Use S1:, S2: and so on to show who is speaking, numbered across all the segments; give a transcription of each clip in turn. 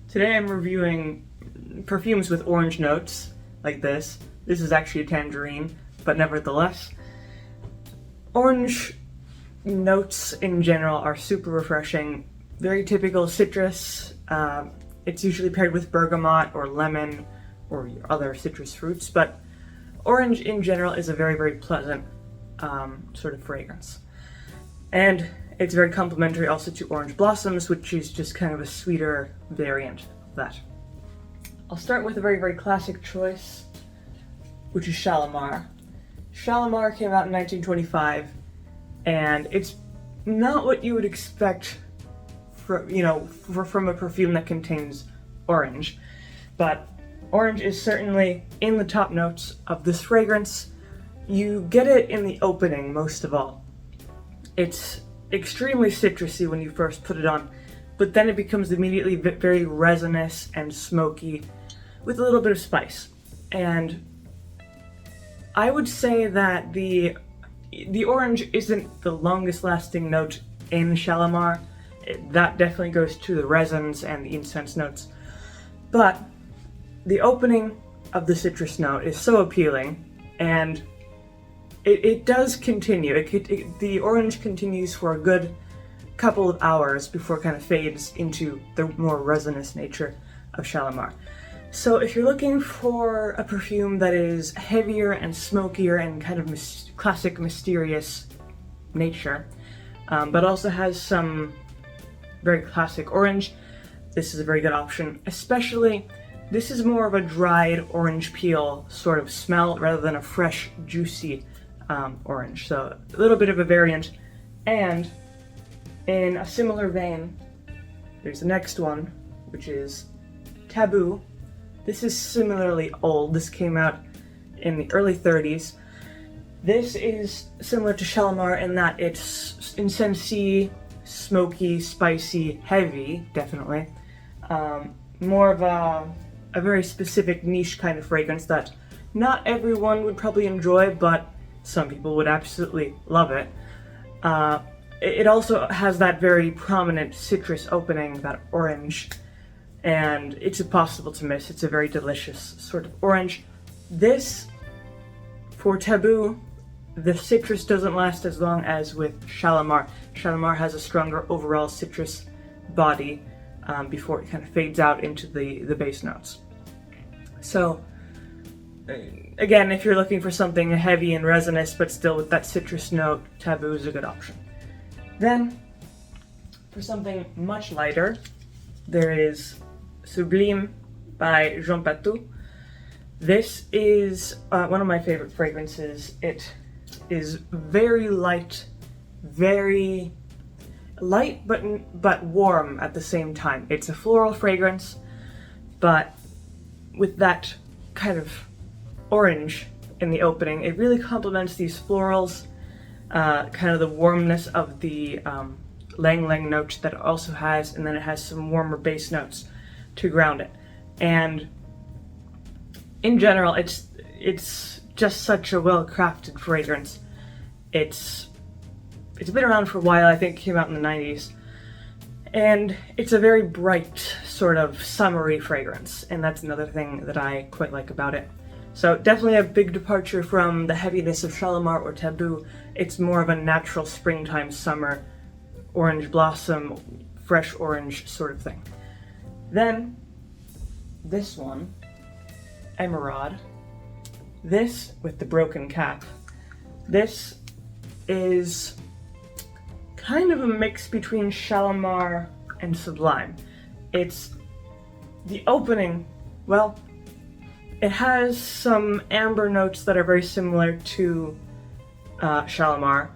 S1: Today I'm reviewing perfumes with orange notes, like this. This is actually a tangerine, but nevertheless. Orange notes in general are super refreshing, very typical citrus. It's usually paired with bergamot or lemon or other citrus fruits, but orange in general is a very, very pleasant sort of fragrance. And it's very complementary also to orange blossoms, which is just kind of a sweeter variant of that. I'll start with a very, very classic choice, which is Shalimar. Shalimar came out in 1925, and it's not what you would expect from a perfume that contains orange, but orange is certainly in the top notes of this fragrance. You get it in the opening most of all. It's extremely citrusy when you first put it on, but then it becomes immediately very resinous and smoky with a little bit of spice. And I would say that the orange isn't the longest lasting note in Shalimar. That definitely goes to the resins and the incense notes. But the opening of the citrus note is so appealing, and it does continue. The orange continues for a good couple of hours before it kind of fades into the more resinous nature of Shalimar. So if you're looking for a perfume that is heavier and smokier and kind of classic mysterious nature, but also has some very classic orange, this is a very good option. Especially, this is more of a dried orange peel sort of smell rather than a fresh, juicy orange. So a little bit of a variant. And in a similar vein, there's the next one, which is Taboo. This is similarly old. This came out in the early 30s. This is similar to Shalimar in that it's incensey, smoky, spicy, heavy, definitely. More of a very specific niche kind of fragrance that not everyone would probably enjoy, but some people would absolutely love it. It also has that very prominent citrus opening, that orange, and it's impossible to miss. It's a very delicious sort of orange. This, for Taboo, the citrus doesn't last as long as with Shalimar. Shalimar has a stronger overall citrus body before it kind of fades out into the base notes. So, again, if you're looking for something heavy and resinous but still with that citrus note, Taboo is a good option. Then, for something much lighter, there is Sublime by Jean Patou. This is one of my favorite fragrances. It is very light but warm at the same time. It's a floral fragrance, but with that kind of orange in the opening, it really complements these florals, kind of the warmness of the Lang Lang note that it also has, and then it has some warmer base notes to ground it. And in general, it's just such a well-crafted fragrance. It's been around for a while. I think it came out in the 90s. And it's a very bright, sort of summery fragrance, and that's another thing that I quite like about it. So definitely a big departure from the heaviness of Shalimar or Taboo. It's more of a natural springtime, summer, orange blossom, fresh orange sort of thing. Then, this one, Emyrod. This, with the broken cap, this is kind of a mix between Shalimar and Sublime. It's the opening, well, it has some amber notes that are very similar to Shalimar,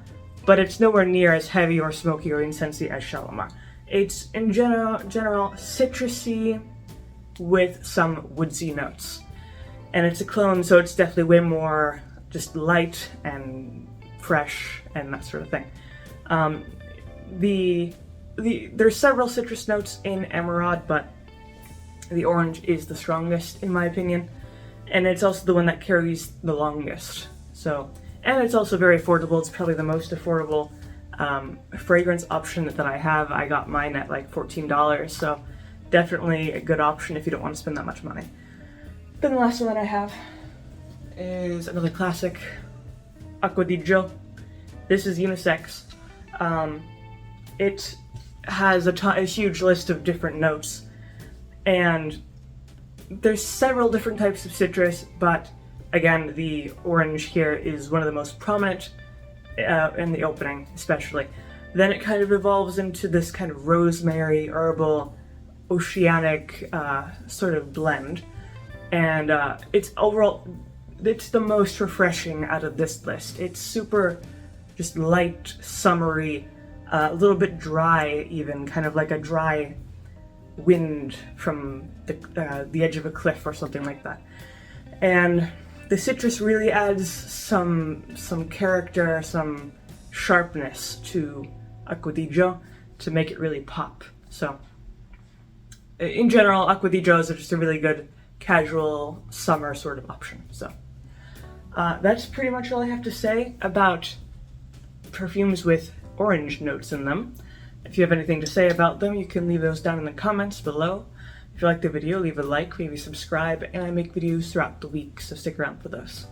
S1: but it's nowhere near as heavy or smoky or incensey as Shalimar. It's in general citrusy with some woodsy notes. And it's a clone, so it's definitely way more just light and fresh and that sort of thing. There's several citrus notes in Emyrod, but the orange is the strongest in my opinion, and it's also the one that carries the longest. So, and it's also very affordable. It's probably the most affordable fragrance option that I have. I got mine at like $14, so definitely a good option if you don't want to spend that much money. Then the last one that I have is another classic, Aqua di Joe. This is unisex. It has a huge list of different notes, and there's several different types of citrus, but again, the orange here is one of the most prominent in the opening, especially. Then it kind of evolves into this kind of rosemary, herbal, oceanic sort of blend, and it's the most refreshing out of this list. It's super just light, summery, a little bit dry even, kind of like a dry wind from the edge of a cliff or something like that. And the citrus really adds some character, some sharpness to Aqua di Joe to make it really pop. So in general, Aqua di Joe is just a really good casual summer sort of option. So that's pretty much all I have to say about perfumes with orange notes in them. If you have anything to say about them, you can leave those down in the comments below. If you like the video, leave a like, maybe subscribe, and I make videos throughout the week, so stick around for those.